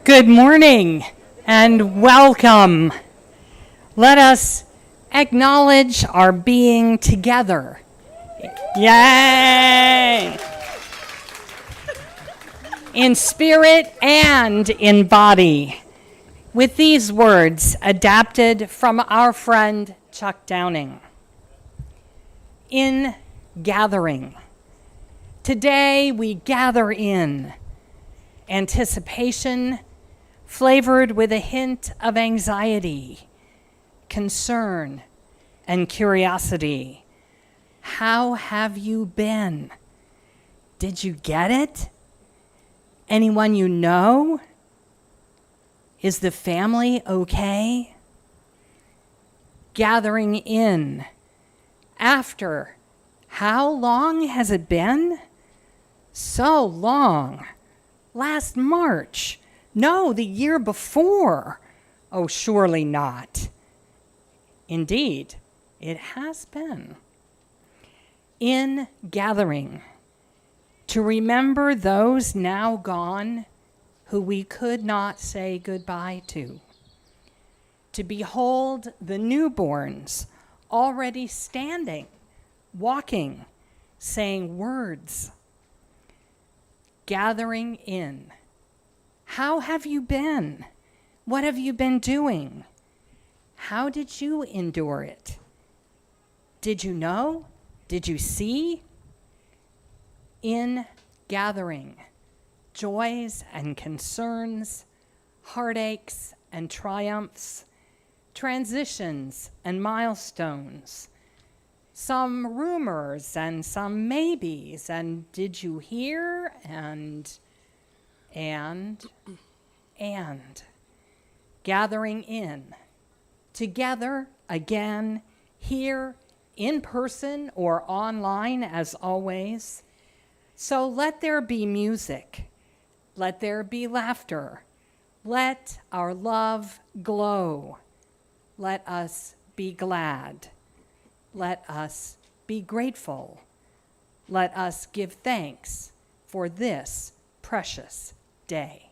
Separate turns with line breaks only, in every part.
Good morning and welcome. Let us acknowledge our being together. Yay! In spirit and in body. With these words adapted from our friend Chuck Downing. In gathering. Today we gather in anticipation, flavored with a hint of anxiety, concern, and curiosity. How have you been? Did you get it? Anyone you know? Is the family okay? Gathering in. After. How long has it been? So long. Last March. No, the year before. Oh, surely not. Indeed, it has been. In gathering, to remember those now gone who we could not say goodbye to behold the newborns already standing, walking, saying words. Gathering in. How have you been? What have you been doing? How did you endure it? Did you know? Did you see? In gathering, joys and concerns, heartaches and triumphs, transitions and milestones, some rumors and some maybes, and did you hear? And gathering in, together again, here in person or online as always. So let there be music, let there be laughter, let our love glow, let us be glad, let us be grateful, let us give thanks for this precious day.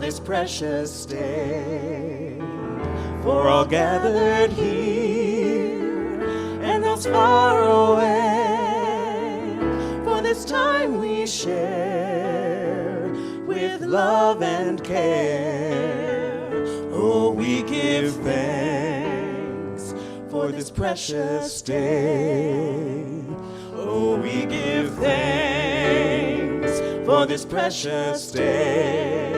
This precious day, for all gathered here and those far away, for this time we share with love and care. Oh, we give thanks for this precious day. Oh, we give thanks for this precious day,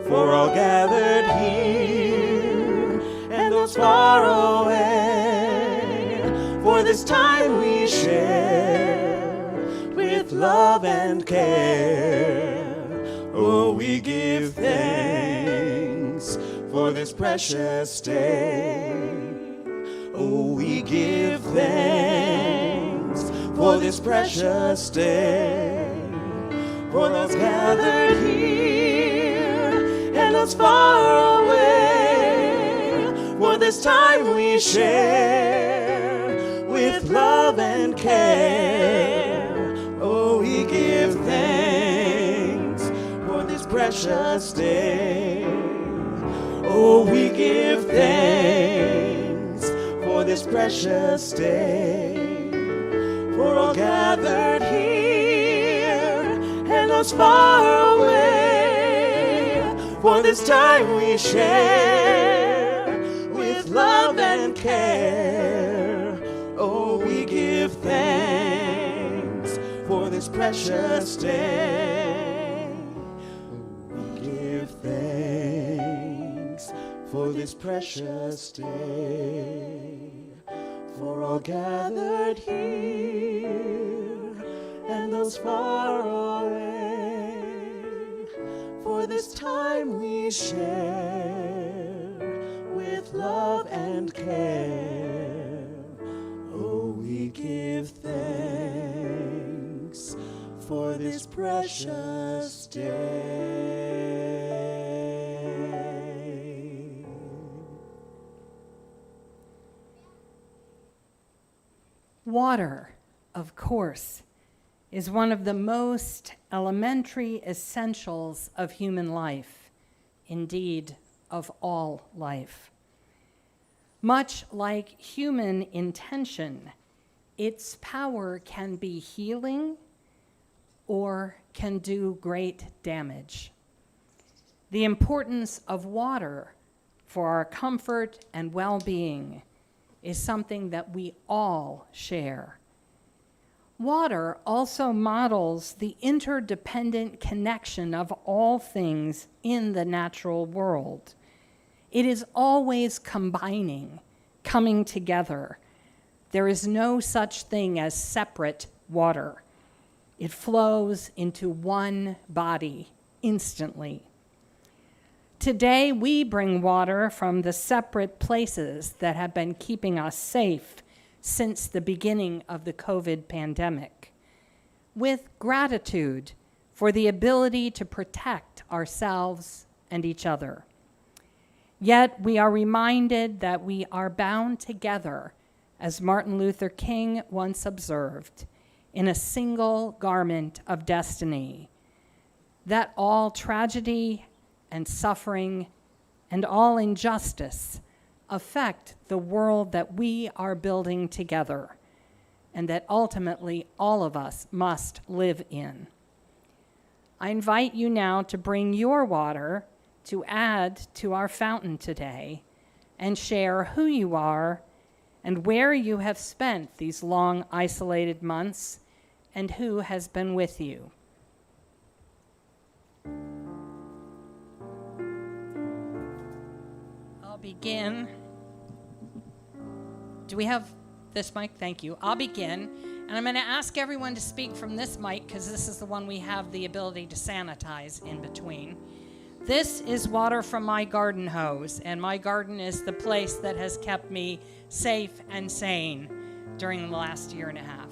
for all gathered here and those far away, for this time we share with love and care. Oh, we give thanks for this precious day. Oh, we give thanks for this precious day, for those gathered here and those far away, for this time we share with love and care. Oh, we give thanks for this precious day. Oh, we give thanks for this precious day, for all gathered here and those far away, for this time we share with love and care. Oh, we give thanks for this precious day. We give thanks for this precious day, for all gathered here and those far away, for for this time we share with love and care. Oh, we give thanks for this precious day.
Water, of course, is one of the most elementary essentials of human life, indeed, of all life. Much like human intention, its power can be healing or can do great damage. The importance of water for our comfort and well-being is something that we all share. Water also models the interdependent connection of all things in the natural world. It is always combining, coming together. There is no such thing as separate water. It flows into one body instantly. Today, we bring water from the separate places that have been keeping us safe since the beginning of the COVID pandemic, with gratitude for the ability to protect ourselves and each other. Yet we are reminded that we are bound together, as Martin Luther King once observed, in a single garment of destiny, that all tragedy and suffering and all injustice affect the world that we are building together, and that ultimately all of us must live in. I invite you now to bring your water to add to our fountain today and share who you are and where you have spent these long isolated months and who has been with you. I'll begin. Do we have this mic? Thank you. I'll begin, and I'm going to ask everyone to speak from this mic because this is the one we have the ability to sanitize in between. This is water from my garden hose, and my garden is the place that has kept me safe and sane during the last year and a half.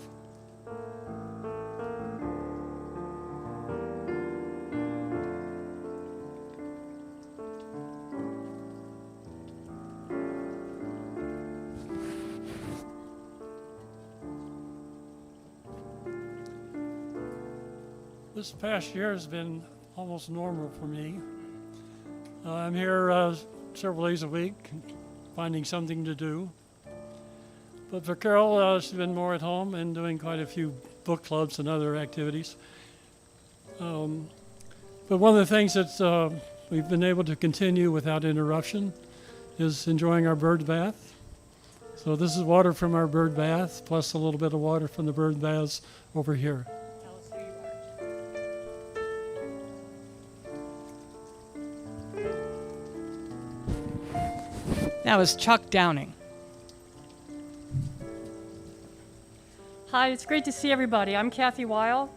This past year has been almost normal for me. I'm here several days a week, finding something to do. But for Carol, she's been more at home and doing quite a few book clubs and other activities. But one of the things that we've been able to continue without interruption is enjoying our bird bath. So this is water from our bird bath, plus a little bit of water from the bird baths over here.
That was Chuck Downing.
Hi, it's great to see everybody. I'm Kathy Weil,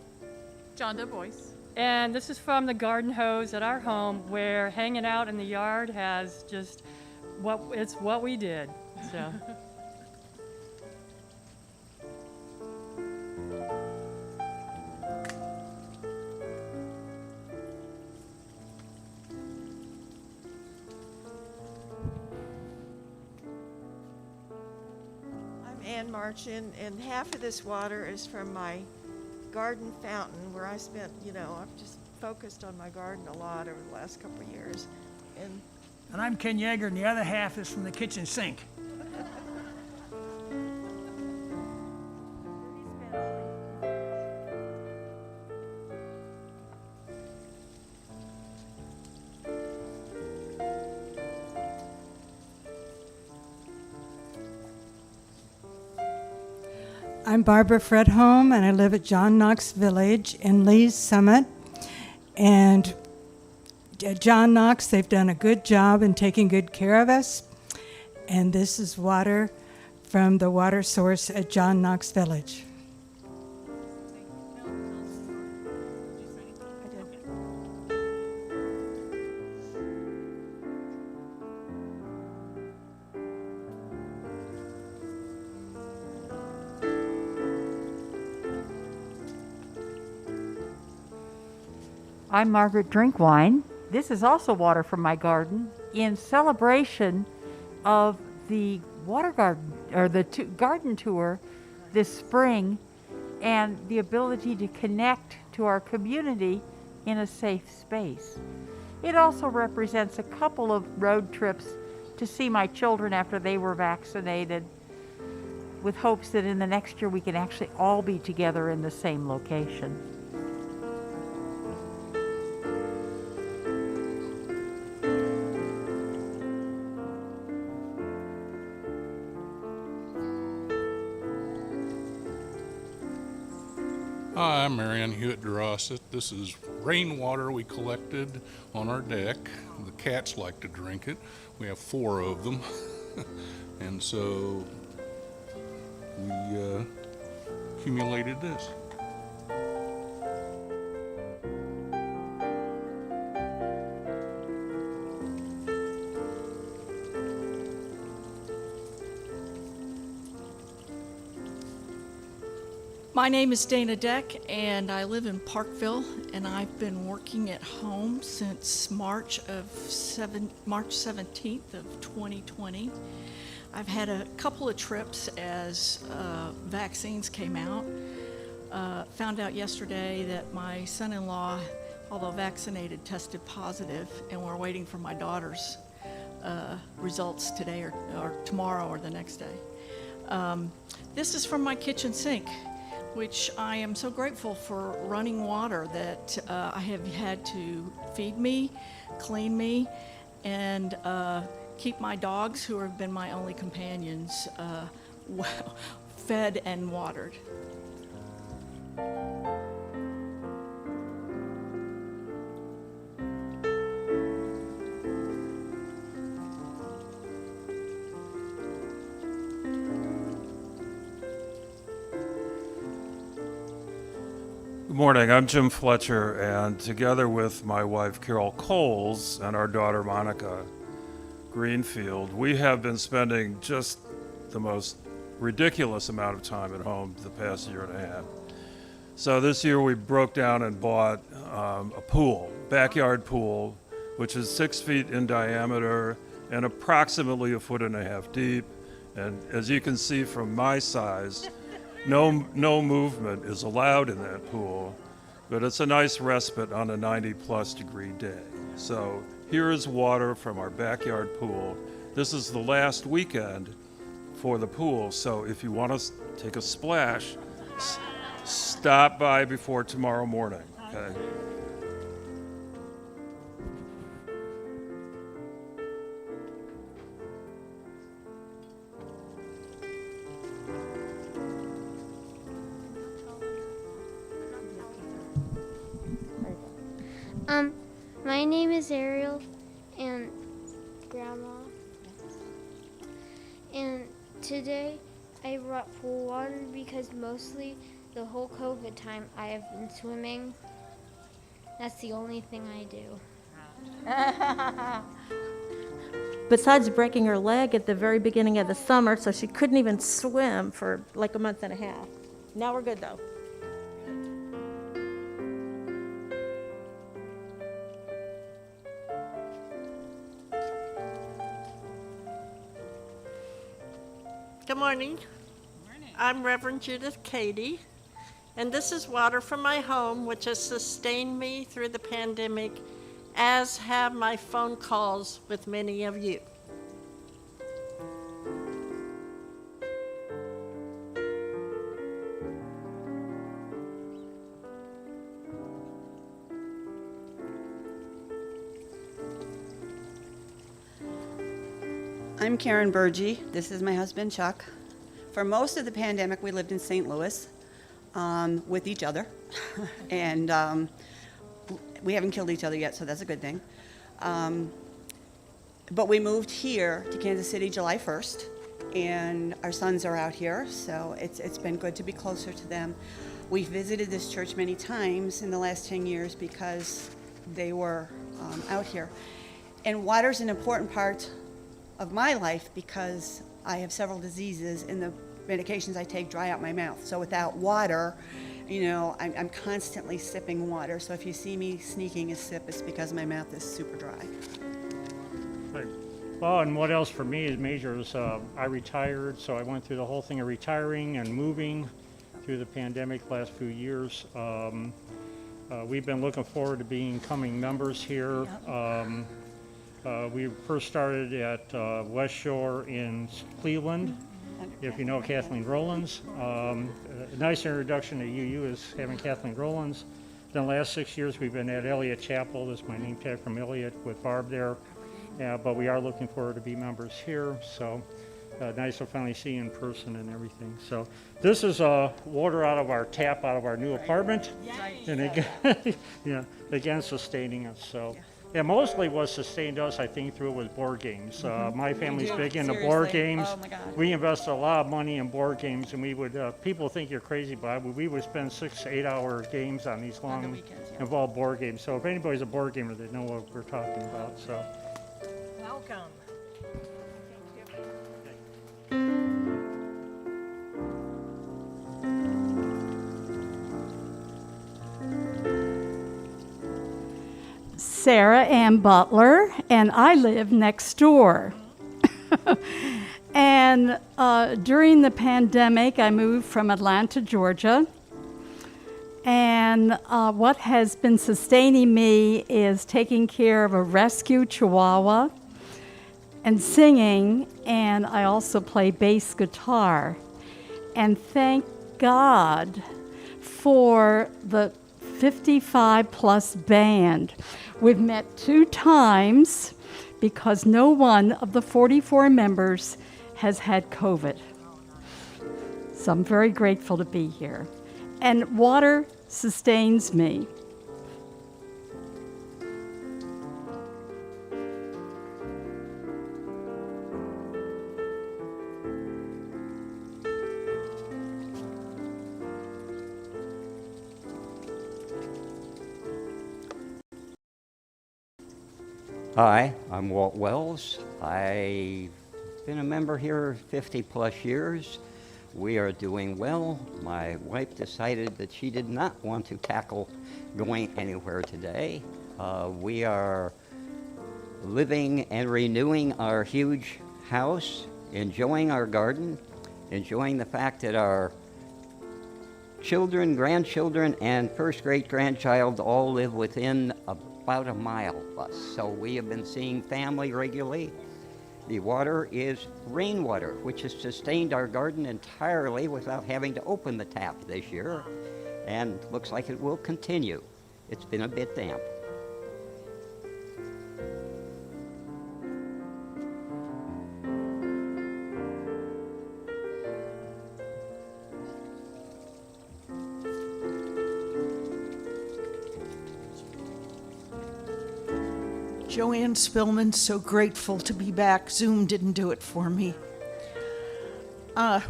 John Du Bois.
and this is from the garden hose at our home, where hanging out in the yard has just what we did. So.
Ann Marchin, and half of this water is from my garden fountain where I spent, I've just focused on my garden a lot over the last couple of years.
And I'm Ken Yeager, and the other half is from the kitchen sink.
I'm Barbara Fredholm, and I live at John Knox Village in Lee's Summit. And at John Knox, they've done a good job in taking good care of us. And this is water from the water source at John Knox Village.
I'm Margaret Drinkwine. This is also water from my garden in celebration of the water garden, or the garden tour this spring, and the ability to connect to our community in a safe space. It also represents a couple of road trips to see my children after they were vaccinated, with hopes that in the next year we can actually all be together in the same location.
Hi, I'm Marianne Hewitt-Drossett. This is rainwater we collected on our deck. The cats like to drink it. We have 4 of them. And so we accumulated this.
My name is Dana Deck, and I live in Parkville, and I've been working at home since March 17th of 2020. I've had a couple of trips as vaccines came out. Found out yesterday that my son-in-law, although vaccinated, tested positive, and we're waiting for my daughter's results today or tomorrow or the next day. This is from my kitchen sink, which I am so grateful for running water that I have had to feed me, clean me, and keep my dogs, who have been my only companions, fed and watered.
Good morning, I'm Jim Fletcher, and together with my wife Carol Coles and our daughter Monica Greenfield, we have been spending just the most ridiculous amount of time at home the past year and a half. So this year we broke down and bought a pool, backyard pool, which is 6 feet in diameter and approximately 1.5 feet deep. And as you can see from my size, no movement is allowed in that pool, but it's a nice respite on a 90+ degree day. So here is water from our backyard pool. This is the last weekend for the pool, so if you want to take a splash, stop by before tomorrow morning, okay?
My name is Ariel and Grandma. And today I brought pool water because mostly the whole COVID time I have been swimming. That's the only thing I do.
Besides breaking her leg at the very beginning of the summer, so she couldn't even swim for like a month and a half. Now we're good though.
Good morning. I'm Reverend Judith Cady, and this is water from my home, which has sustained me through the pandemic, as have my phone calls with many of you.
I'm Karen Burgie. This is my husband, Chuck. For most of the pandemic, we lived in St. Louis with each other. And we haven't killed each other yet, so that's a good thing. But we moved here to Kansas City July 1st, and our sons are out here, so it's been good to be closer to them. We've visited this church many times in the last 10 years because they were out here. And water's an important part of my life because I have several diseases and the medications I take dry out my mouth. So without water, You know, I'm constantly sipping water, so if you see me sneaking a sip, it's because my mouth is super dry.
Right. Well, and what else for me is major is I retired, so I went through the whole thing of retiring and moving through the pandemic last few years. We've been looking forward to becoming members here. We first started at West Shore in Cleveland, if you know Kathleen Rowlands. A nice introduction to UU is having Kathleen Rowlands. Then the last 6 years we've been at Elliott Chapel. This is my name tag from Elliott with Barb there. But we are looking forward to be members here. So nice to finally see you in person and everything. So this is water out of our tap, out of our new apartment. And again, yeah, again sustaining us. So. Yeah, mostly what sustained us, I think, through it was board games. My family's big into board games.
Oh my God.
We invested a lot of money in board games, and we would, people think you're crazy, but we would spend 6 to 8 hour games on these long, involved board games. So if anybody's a board gamer, they know what we're talking about, so.
Welcome.
Sarah Ann Butler, and I live next door. And during the pandemic, I moved from Atlanta, Georgia. And what has been sustaining me is taking care of a rescue chihuahua and singing, and I also play bass guitar. And thank God for the 55 plus band. We've met 2 times because no one of the 44 members has had COVID. So I'm very grateful to be here. And water sustains me.
Hi, I'm Walt Wells. I've been a member here 50 plus years. We are doing well. My wife decided that she did not want to tackle going anywhere today. We are living and renewing our huge house, enjoying our garden, enjoying the fact that our children, grandchildren, and first great-grandchild all live within about a mile of us. So we have been seeing family regularly. The water is rainwater, which has sustained our garden entirely without having to open the tap this year, and looks like it will continue. It's been a bit damp.
Joanne Spillman, so grateful to be back. Zoom didn't do it for me.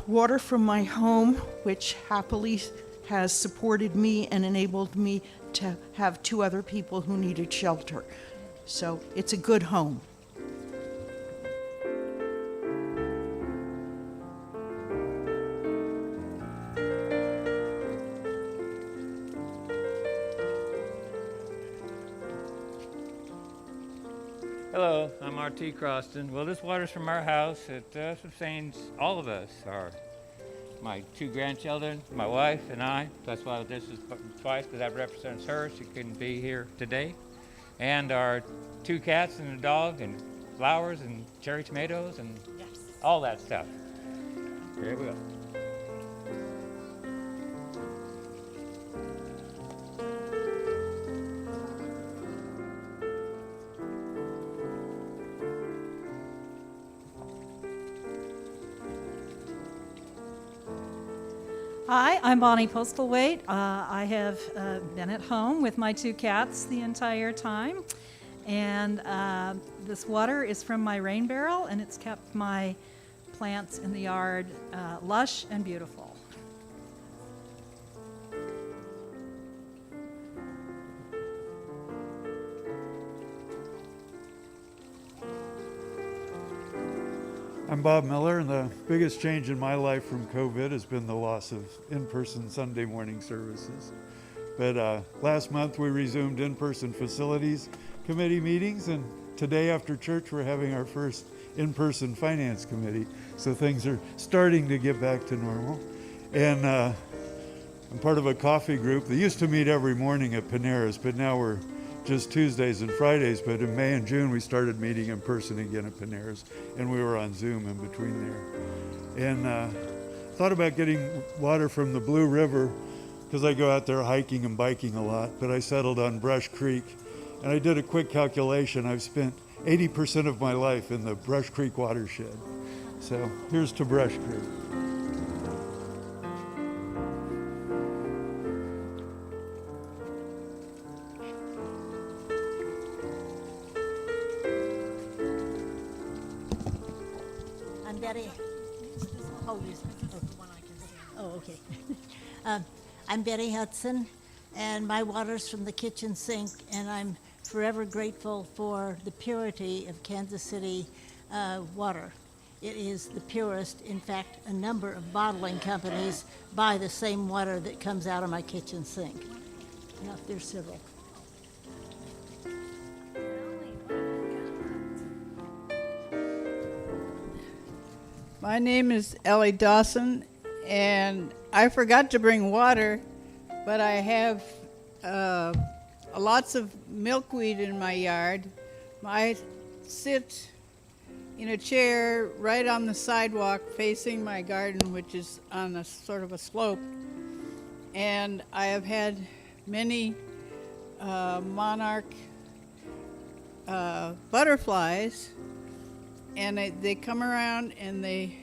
Water from my home, which happily has supported me and enabled me to have 2 other people who needed shelter. So it's a good home.
Hello, I'm R.T. Croston. Well, this water's from our house. It sustains all of us, my 2 grandchildren, my wife, and I. That's why this is twice, because that represents her. She couldn't be here today. And our 2 cats and a dog, and flowers, and cherry tomatoes, and all that stuff. Here we go.
Hi, I'm Bonnie Postlethwaite. I have been at home with my 2 cats the entire time. And this water is from my rain barrel, and it's kept my plants in the yard lush and beautiful.
I'm Bob Miller, and the biggest change in my life from COVID has been the loss of in-person Sunday morning services. But last month we resumed in-person facilities committee meetings, and today after church we're having our first in-person finance committee. So things are starting to get back to normal. And I'm part of a coffee group that used to meet every morning at Panera's, but now we're just Tuesdays and Fridays. But in May and June we started meeting in person again at Panera's, and we were on Zoom in between there. And thought about getting water from the Blue River because I go out there hiking and biking a lot, but I settled on Brush Creek. And I did a quick calculation. I've spent 80% of my life in the Brush Creek watershed. So here's to Brush Creek.
I'm Betty. Okay. I'm Betty Hudson, and my water's from the kitchen sink, and I'm forever grateful for the purity of Kansas City water. It is the purest. In fact, a number of bottling companies buy the same water that comes out of my kitchen sink. Now, there's several.
My name is Ellie Dawson, and I forgot to bring water, but I have lots of milkweed in my yard. I sit in a chair right on the sidewalk facing my garden, which is on a sort of a slope, and I have had many monarch butterflies, and they come around and they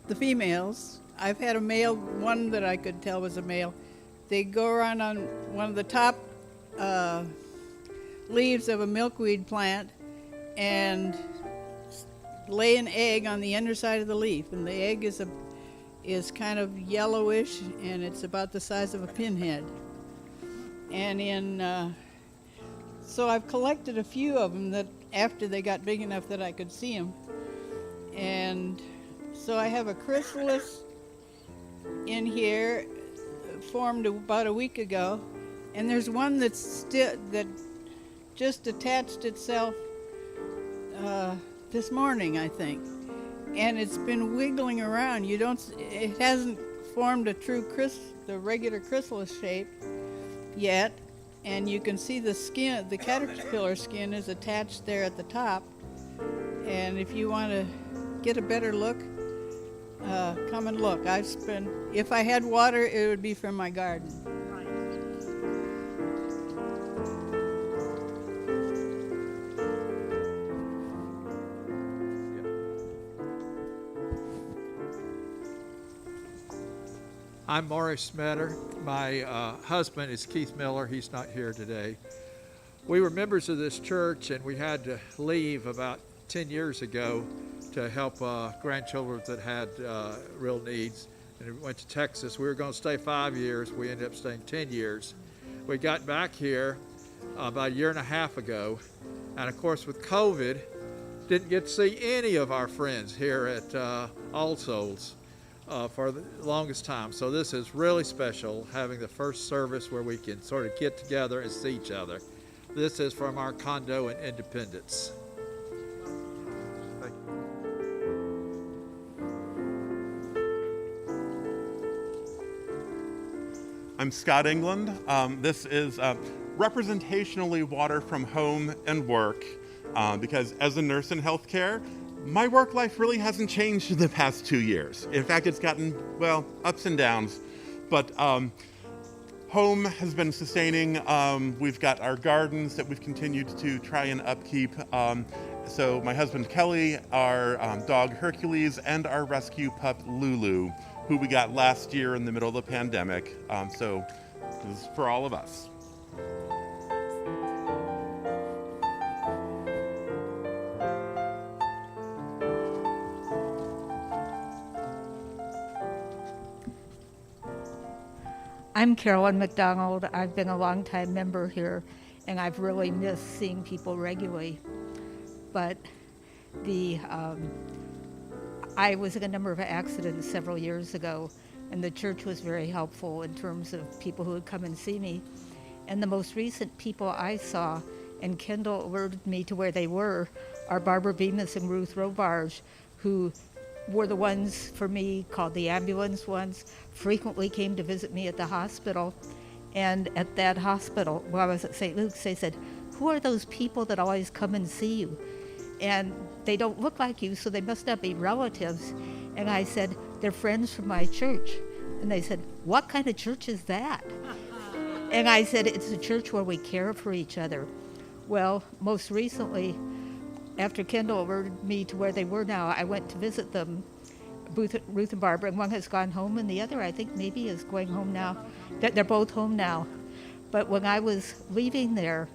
the females, I've had a male, one that I could tell was a male, they go around on one of the top leaves of a milkweed plant and lay an egg on the underside of the leaf, and the egg is kind of yellowish, and it's about the size of a pinhead. And so I've collected a few of them that after they got big enough that I could see them. And so I have a chrysalis in here formed about a week ago, and there's one that just attached itself this morning, I think, and it's been wiggling around. It hasn't formed a true the regular chrysalis shape yet, and you can see the skin, the caterpillar skin is attached there at the top. And if you want to get a better look, come and look. If I had water, it would be from my garden.
I'm Morris Smetter. My husband is Keith Miller. He's not here today. We were members of this church, and we had to leave about 10 years ago to help grandchildren that had real needs. And we went to Texas. We were going to stay 5 years. We ended up staying 10 years. We got back here about a year and a half ago. And of course, with COVID, didn't get to see any of our friends here at All Souls for the longest time. So this is really special, having the first service where we can sort of get together and see each other. This is from our condo in Independence. Thank you.
I'm Scott England. This is representationally water from home and work, because as a nurse in healthcare, my work life really hasn't changed in the past 2 years. In fact, it's gotten, well, ups and downs. But home has been sustaining. We've got our gardens that we've continued to try and upkeep. So my husband Kelly, our dog Hercules, and our rescue pup Lulu, who we got last year in the middle of the pandemic. So this is for all of us.
I'm Carolyn Mcdonald. I've been a longtime member here, and I've really missed seeing people regularly. But
I was in a number of accidents several years ago, and the church was very helpful in terms of people who would come and see me. And the most recent people I saw, and Kendyl alerted me to where they were, are Barbara Bemis and Ruth Robarge, who were the ones for me called the ambulance ones, frequently came to visit me at the hospital. And at that hospital, while I was at St. Luke's, they said, "Who are those people that always come and see you? And they don't look like you, so they must not be relatives." And I said, "They're friends from my church." And they said, "What kind of church is that?" And I said, "It's a church where we care for each other." Well, most recently, after Kendyl alerted me to where they were now, I went to visit them, Ruth and Barbara, and one has gone home, and the other, I think, maybe is going home now. They're both home now. But when I was leaving there,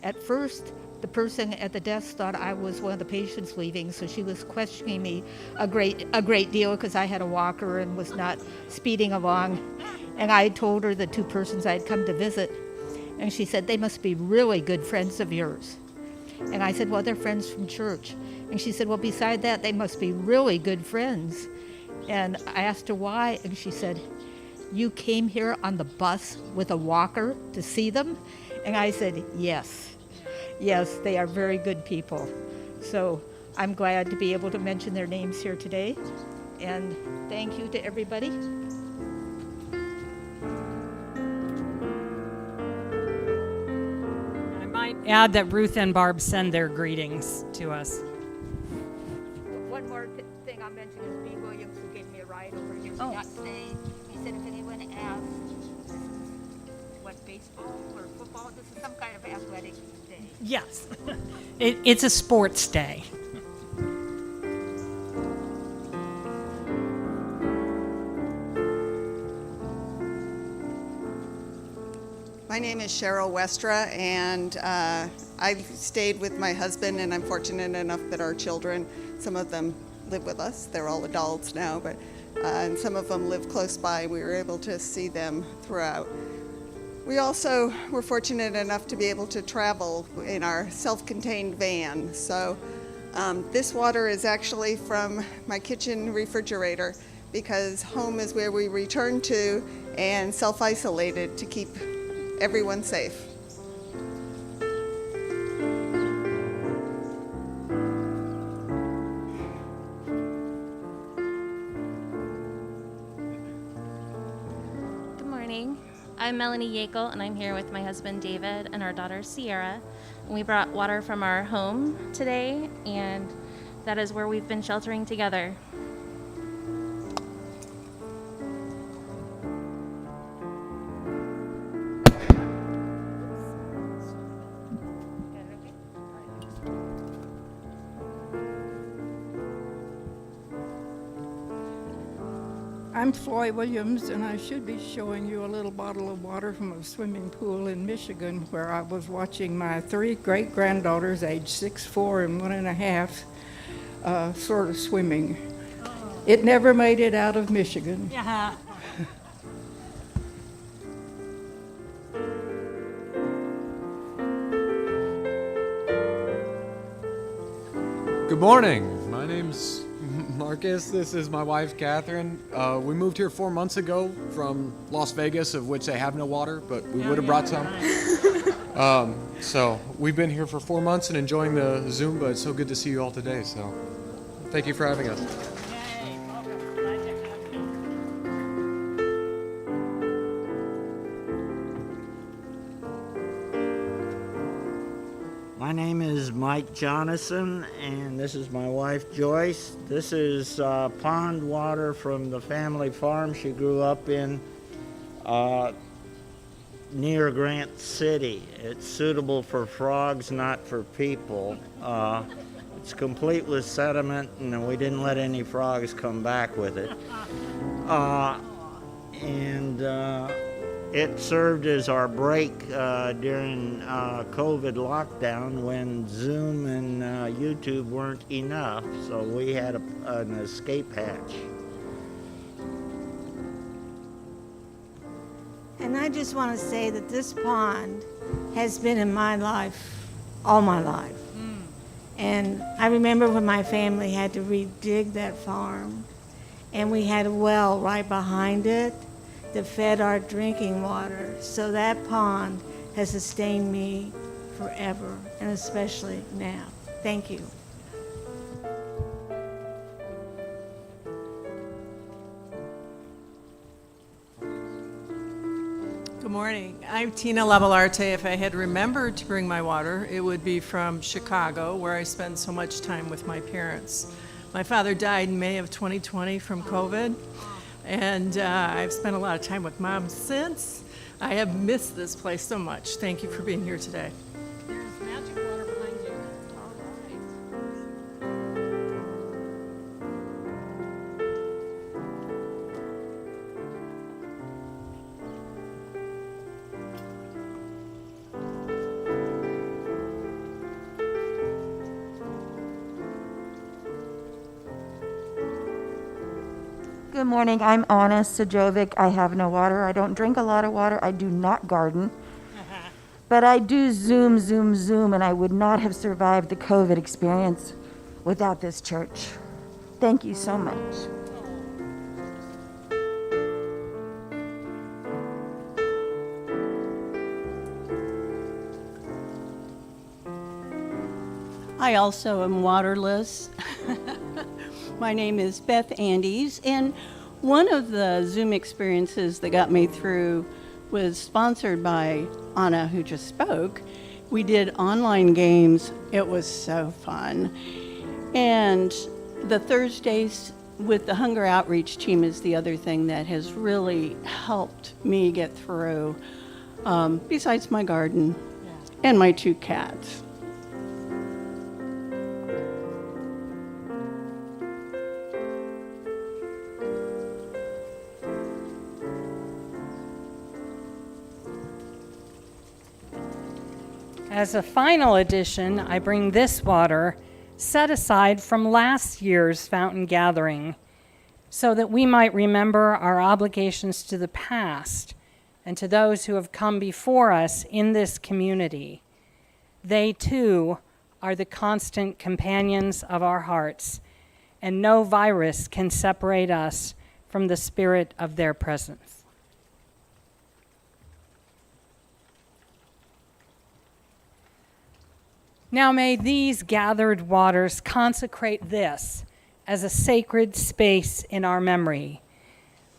at first, the person at the desk thought I was one of the patients leaving, so she was questioning me a great deal because I had a walker and was not speeding along. And I told her the two persons I had come to visit, and she said, "They must be really good friends of yours." And I said, "Well, they're friends from church." And she said, "Well, beside that, they must be really good friends." And I asked her why, and she said, "You came here on the bus with a walker to see them?" And I said, "Yes. Yes, they are very good people." So I'm glad to be able to mention their names here today. And thank you to everybody.
I might add that Ruth and Barb send their greetings to us.
One more thing I'll mention is B. Williams, who gave me a ride over here. Oh. Not today. He said if anyone asks, what, baseball or football? This is some kind of athletic day.
Yes, it's a sports day.
My name is Cheryl Westra, and I stayed with my husband, and I'm fortunate enough that our children, some of them live with us. They're all adults now, but and some of them live close by. We were able to see them throughout. We also were fortunate enough to be able to travel in our self-contained van. So this water is actually from my kitchen refrigerator, because home is where we return to and self-isolated to keep everyone safe.
Good morning. I'm Melanie Yakel, and I'm here with my husband David and our daughter Sierra. And we brought water from our home today, and that is where we've been sheltering together.
I'm Floy Williams, and I should be showing you a little bottle of water from a swimming pool in Michigan, where I was watching my 3 great-granddaughters, age 6, 4, and 1.5, sort of swimming. It never made it out of Michigan.
Yeah.
Good morning. My name's Marcus. This is my wife, Catherine. We moved here 4 months ago from Las Vegas, of which they have no water, but we would have brought some. So we've been here for 4 months and enjoying the Zumba. It's so good to see you all today. So thank you for having us.
My name is Mike Jonathan, and this is my wife Joyce. This is pond water from the family farm she grew up in near Grant City. It's suitable for frogs, not for people. It's complete with sediment, and we didn't let any frogs come back with it. It served as our break during COVID lockdown when Zoom and YouTube weren't enough, so we had an escape hatch.
And I just want to say that this pond has been in my life all my life.
And I remember when my family had to redig that farm, and we had a well right behind it that fed our drinking water. So that pond has sustained me forever, and especially now. Thank you.
Good morning. I'm Tina Lavalarte. If I had remembered to bring my water, it would be from Chicago, where I spend so much time with my parents. My father died in May of 2020 from COVID, and I've spent a lot of time with Mom since. I have missed this place so much. Thank you for being here today.
There's magic water behind you.
Good morning. I'm Anna Sajovic. I have no water. I don't drink a lot of water. I do not garden. But I do Zoom, and I would not have survived the COVID experience without this church. Thank you so much.
I also am waterless. My name is Beth Andes, and one of the Zoom experiences that got me through was sponsored by Anna, who just spoke. We did online games. It was so fun. And the Thursdays with the Hunger Outreach team is the other thing that has really helped me get through, besides my garden and my 2 cats.
As a final addition, I bring this water set aside from last year's fountain gathering so that we might remember our obligations to the past and to those who have come before us in this community. They too are the constant companions of our hearts, and no virus can separate us from the spirit of their presence. Now may these gathered waters consecrate this as a sacred space in our memory,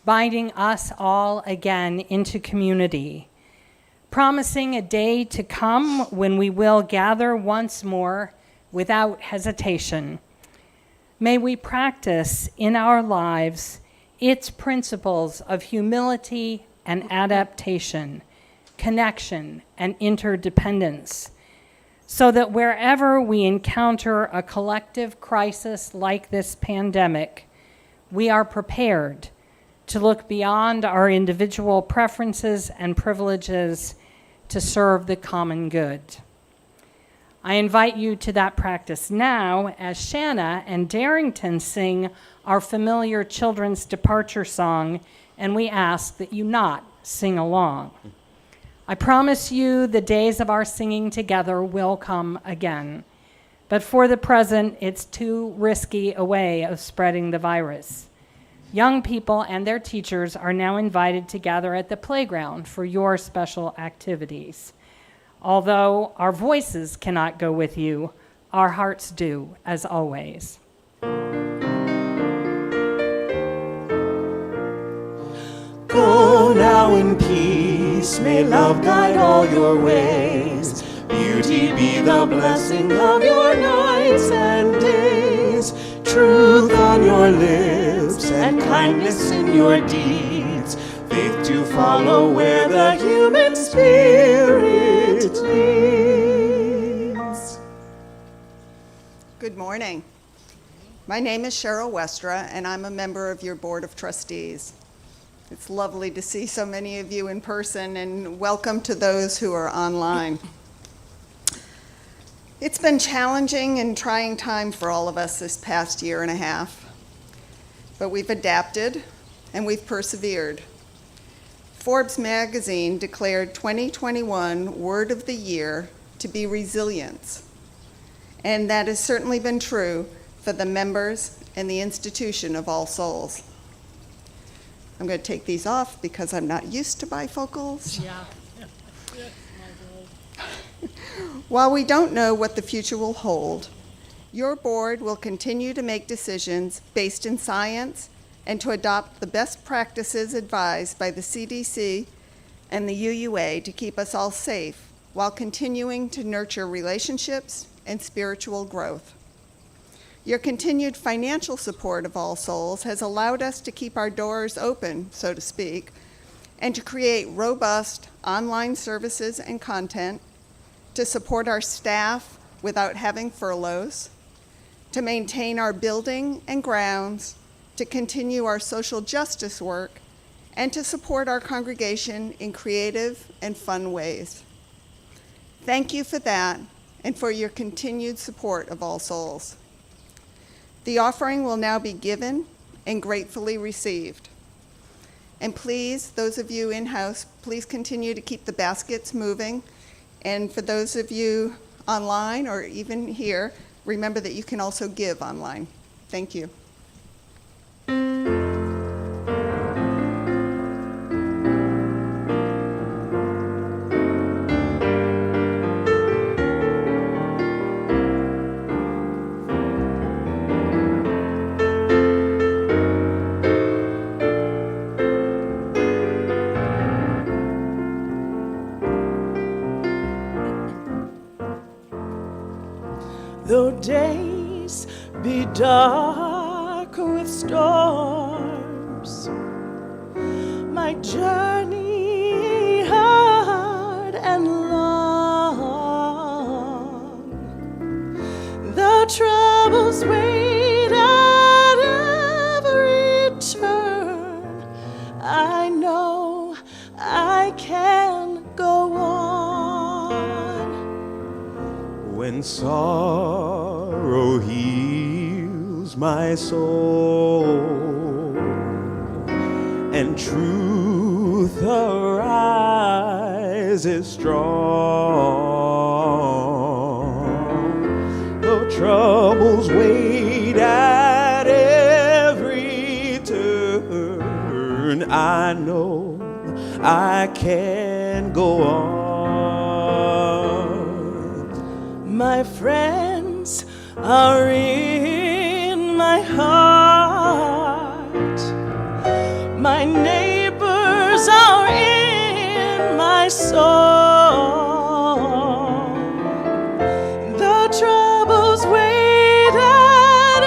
binding us all again into community, promising a day to come when we will gather once more without hesitation. May we practice in our lives its principles of humility and adaptation, connection and interdependence, so that wherever we encounter a collective crisis like this pandemic, we are prepared to look beyond our individual preferences and privileges to serve the common good. I invite you to that practice now as Shanna and Darrington sing our familiar children's departure song, and we ask that you not sing along. I promise you the days of our singing together will come again. But for the present, it's too risky a way of spreading the virus. Young people and their teachers are now invited to gather at the playground for your special activities. Although our voices cannot go with you, our hearts do, as always.
Go now in peace, may love guide all your ways. Beauty be the blessing of your nights and days. Truth on your lips and kindness in your deeds. Faith to follow where the human spirit leads.
Good morning. My name is Cheryl Westra, and I'm a member of your Board of Trustees. It's lovely to see so many of you in person, and welcome to those who are online. It's been challenging and trying time for all of us this past year and a half, but we've adapted and we've persevered. Forbes magazine declared 2021 Word of the Year to be resilience, And that has certainly been true for the members and the institution of All Souls. I'm going to take these off because I'm not used to bifocals.
Yeah.
While we don't know what the future will hold, your board will continue to make decisions based in science and to adopt the best practices advised by the CDC and the UUA to keep us all safe while continuing to nurture relationships and spiritual growth. Your continued financial support of All Souls has allowed us to keep our doors open, so to speak, and to create robust online services and content, to support our staff without having furloughs, to maintain our building and grounds, to continue our social justice work, and to support our congregation in creative and fun ways. Thank you for that and for your continued support of All Souls. The offering will now be given and gratefully received. And please, those of you in-house, please continue to keep the baskets moving. And for those of you online or even here, remember that you can also give online. Thank you.
Though days be dark with storms, my journey hard and long, the troubles wait at every turn. I know I can go on. When sorrow heals my soul and truth arises strong, though troubles wait at every turn, I know I can go on. My friends are in my heart, my neighbors are in my soul. The troubles wait at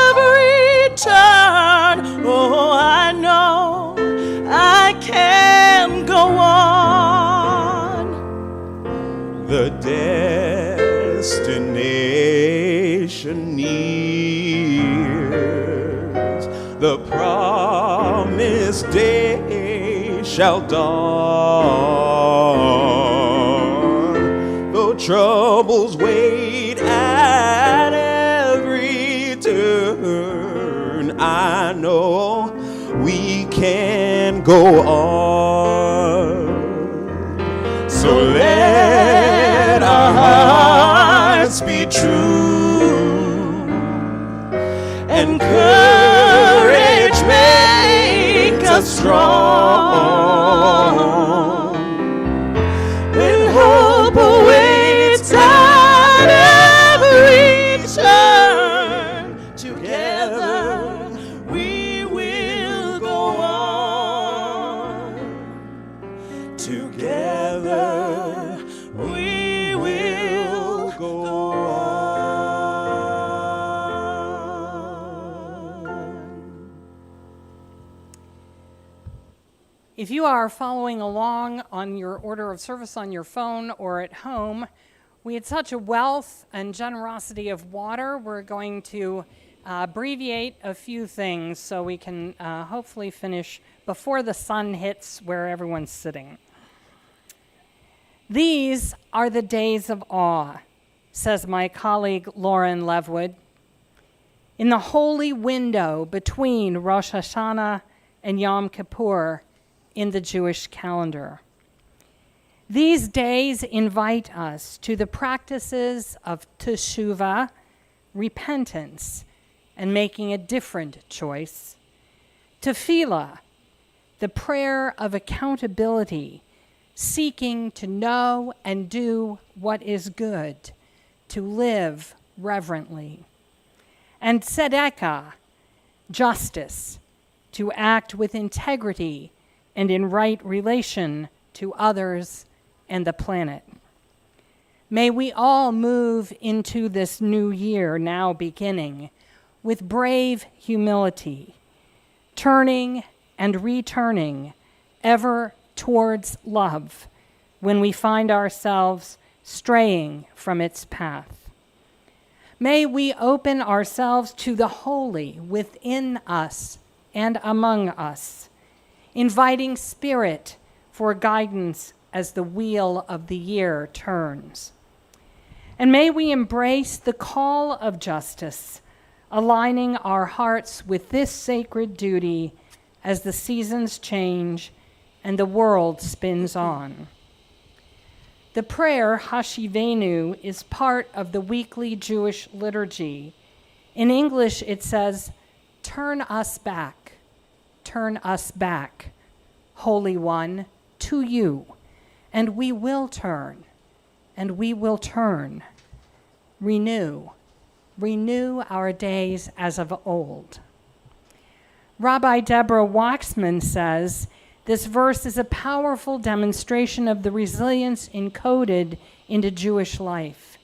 every turn. Oh, I know I can go on. The destination nears, the promised day shall dawn. Though troubles wait at every turn, I know we can go on. So let our hearts be true and courage make us strong. When hope awaits at every turn, together we will go on. Together we will go on.
If you are following along on your order of service on your phone or at home, we had such a wealth and generosity of water. We're going to abbreviate a few things so we can hopefully finish before the sun hits where everyone's sitting. These are the days of awe, says my colleague Lauren Levewood. In the holy window between Rosh Hashanah and Yom Kippur in the Jewish calendar. These days invite us to the practices of teshuvah, repentance, and making a different choice. Tefillah, the prayer of accountability, seeking to know and do what is good, to live reverently. And tzedakah, justice, to act with integrity and in right relation to others and the planet. May we all move into this new year now beginning with brave humility, turning and returning ever towards love when we find ourselves straying from its path. May we open ourselves to the holy within us and among us, inviting Spirit for guidance as the wheel of the year turns. And may we embrace the call of justice, aligning our hearts with this sacred duty as the seasons change and the world spins on. The prayer Hashivenu is part of the weekly Jewish liturgy. In English, it says, turn us back, Holy One, to you, and we will turn, renew our days as of old. Rabbi Deborah Waxman says, this verse is a powerful demonstration of the resilience encoded into Jewish life.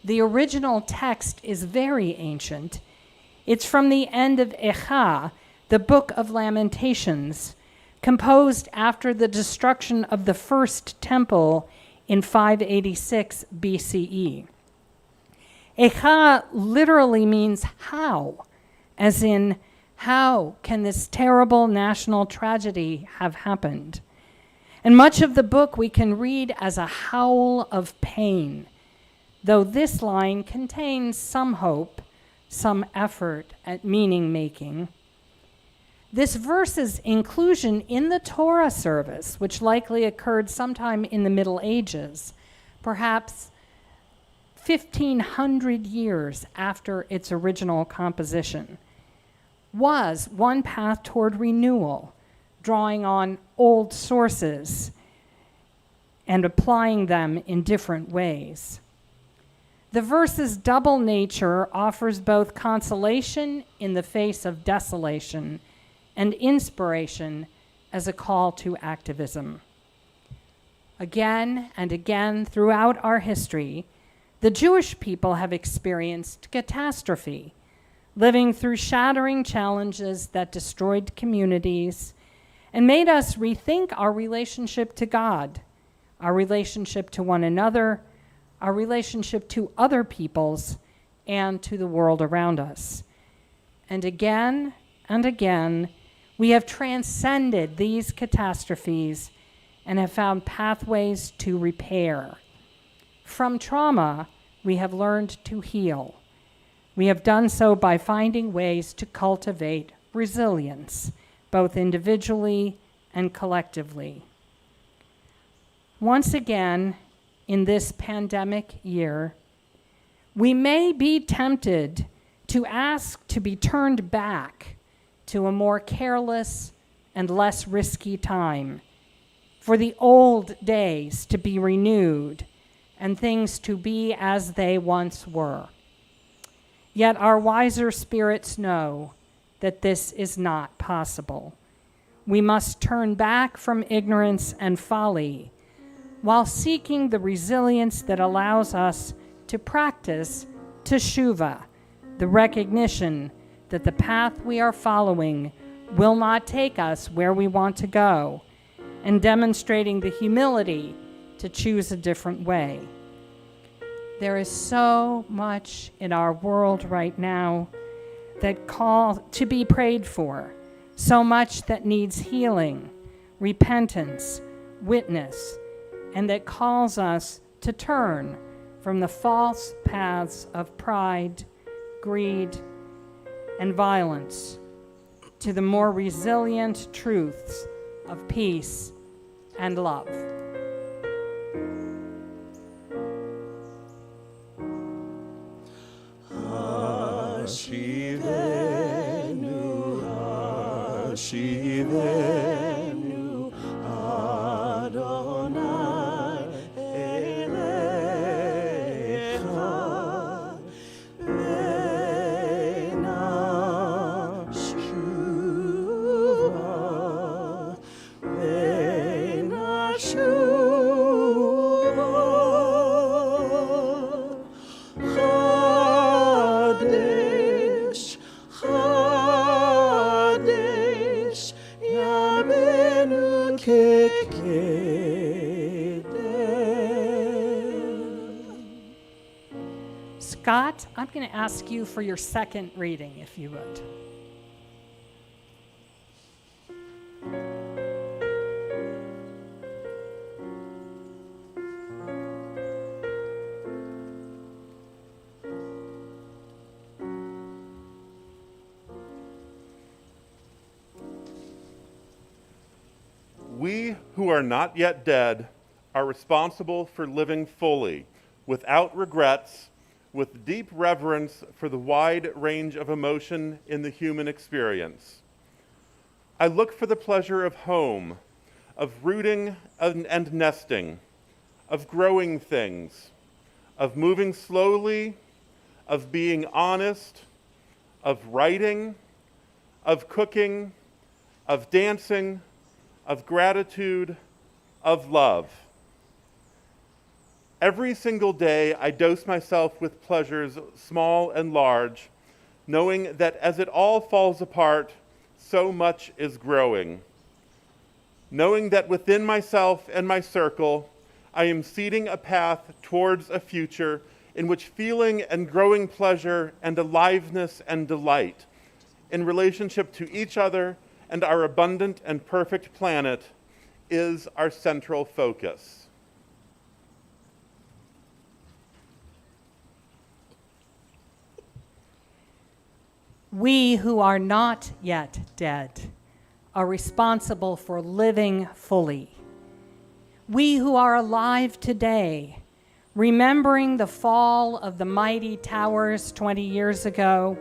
The original text is very ancient. It's from the end of Echa, the Book of Lamentations, composed after the destruction of the first temple in 586 BCE. Echa literally means how, as in, how can this terrible national tragedy have happened? And much of the book we can read as a howl of pain, though this line contains some hope, some effort at meaning making. This verse's inclusion in the Torah service, which likely occurred sometime in the Middle Ages, perhaps 1,500 years after its original composition, was one path toward renewal, drawing on old sources and applying them in different ways. The verse's double nature offers both consolation in the face of desolation and inspiration as a call to activism. Again and again throughout our history, the Jewish people have experienced catastrophe, living through shattering challenges that destroyed communities and made us rethink our relationship to God, our relationship to one another, our relationship to other peoples, and to the world around us. And again, we have transcended these catastrophes and have found pathways to repair. From trauma, we have learned to heal. We have done so by finding ways to cultivate resilience, both individually and collectively. Once again, in this pandemic year, we may be tempted to ask to be turned back to a more careless and less risky time, for the old days to be renewed and things to be as they once were. Yet our wiser spirits know that this is not possible. We must turn back from ignorance and folly while seeking the resilience that allows us to practice teshuvah, the recognition that the path we are following will not take us where we want to go, and demonstrating the humility to choose a different way. There is so much in our world right now that calls to be prayed for, so much that needs healing, repentance, witness, and that calls us to turn from the false paths of pride, greed, and violence to the more resilient truths of peace and love.
Hashivenu, Hashivenu, Adonai Elecha, Venashuva, Venashuva, Chadesh, Chadesh, Yamenu Kekedeh.
Scott, I'm going to ask you for your second reading, if you would.
We who are not yet dead are responsible for living fully, without regrets, with deep reverence for the wide range of emotion in the human experience. I look for the pleasure of home, of rooting and nesting, of growing things, of moving slowly, of being honest, of writing, of cooking, of dancing, of gratitude, of love. Every single day, I dose myself with pleasures small and large, knowing that as it all falls apart, so much is growing. Knowing that within myself and my circle, I am seeding a path towards a future in which feeling and growing pleasure and aliveness and delight in relationship to each other and our abundant and perfect planet is our central focus.
We who are not yet dead are responsible for living fully. We who are alive today, remembering the fall of the mighty towers 20 years ago,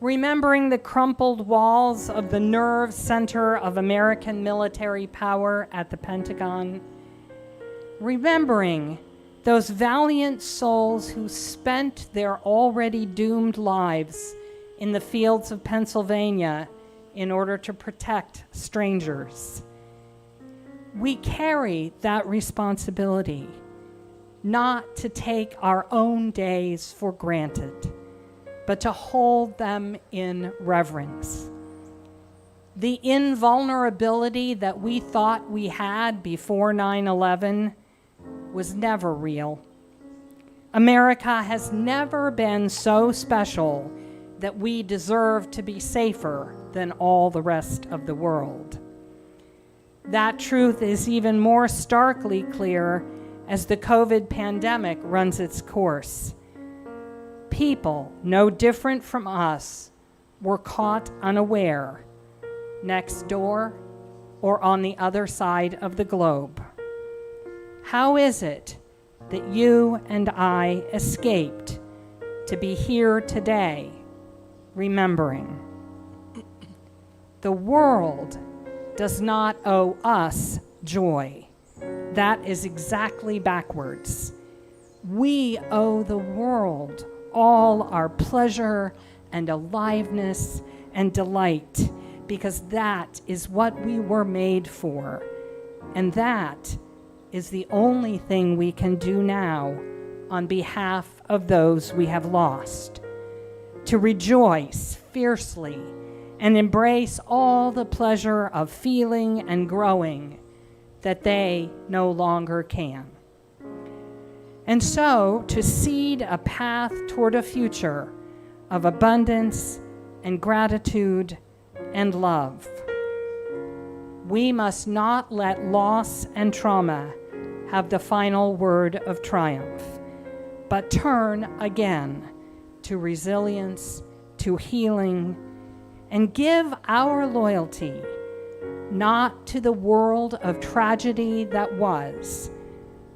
remembering the crumpled walls of the nerve center of American military power at the Pentagon, remembering those valiant souls who spent their already doomed lives in the fields of Pennsylvania in order to protect strangers. We carry that responsibility, not to take our own days for granted, but to hold them in reverence. The invulnerability that we thought we had before 9/11 was never real. America has never been so special that we deserve to be safer than all the rest of the world. That truth is even more starkly clear as the COVID pandemic runs its course. People no different from us were caught unaware, next door or on the other side of the globe. How is it that you and I escaped to be here today, remembering? The world does not owe us joy. That is exactly backwards. We owe the world all our pleasure and aliveness and delight, because that is what we were made for. And that is the only thing we can do now on behalf of those we have lost. To rejoice fiercely and embrace all the pleasure of feeling and growing that they no longer can. And so, to seed a path toward a future of abundance and gratitude and love. We must not let loss and trauma have the final word of triumph, but turn again to resilience, to healing, and give our loyalty not to the world of tragedy that was,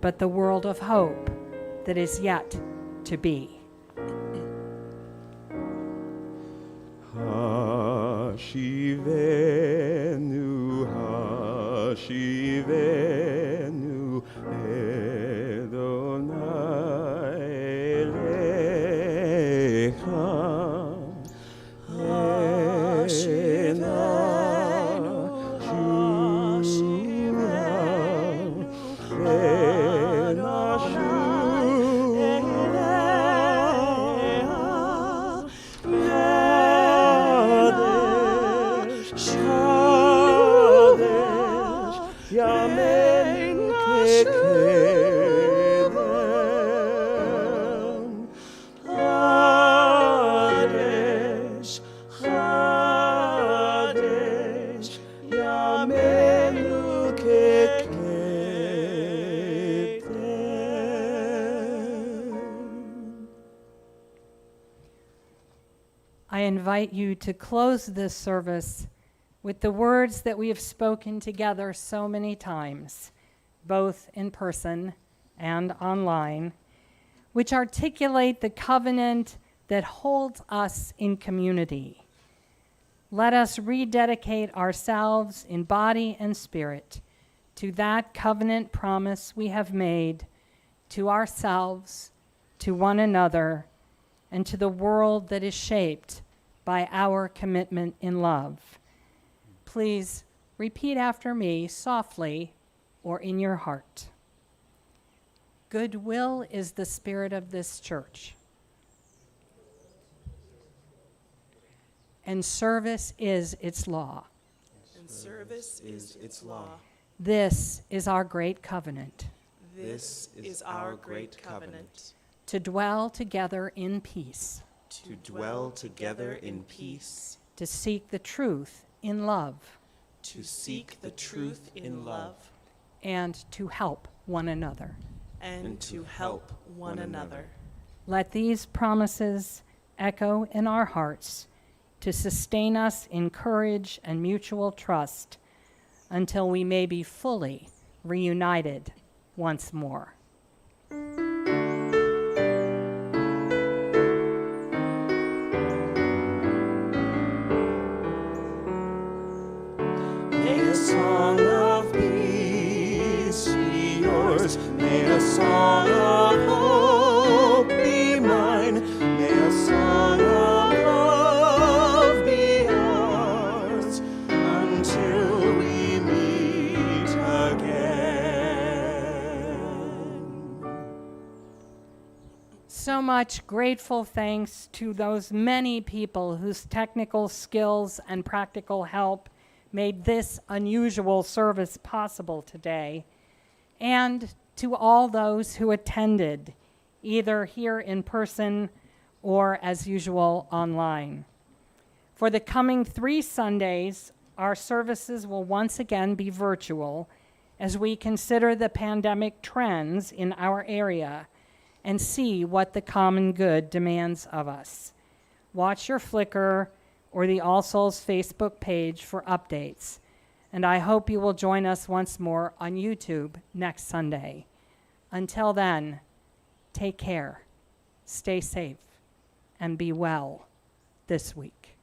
but the world of hope that is yet to be.
Hashivenu, Hashivenu, Adonai Elecha.
I invite you to close this service with the words that we have spoken together so many times, both in person and online, which articulate the covenant that holds us in community. Let us rededicate ourselves in body and spirit to that covenant promise we have made to ourselves, to one another, and to the world that is shaped by our commitment in love. Please repeat after me softly or in your heart. Goodwill is the spirit of this church, and service is its law.
And service is its law.
This is our great covenant.
This is our great covenant.
To dwell together in peace.
To dwell together in peace.
To seek the truth in love.
To seek the truth in love.
And to help one another.
And to help one another.
Let these promises echo in our hearts to sustain us in courage and mutual trust until we may be fully reunited once more.
May a song of peace be yours. May a song of hope be mine. May a song of love be ours until we meet again.
So much grateful thanks to those many people whose technical skills and practical help made this unusual service possible today, and to all those who attended, either here in person or as usual online. For the coming 3 Sundays, our services will once again be virtual as we consider the pandemic trends in our area and see what the common good demands of us. Watch your Flickr or the All Souls Facebook page for updates. And I hope you will join us once more on YouTube next Sunday. Until then, take care, stay safe, and be well this week.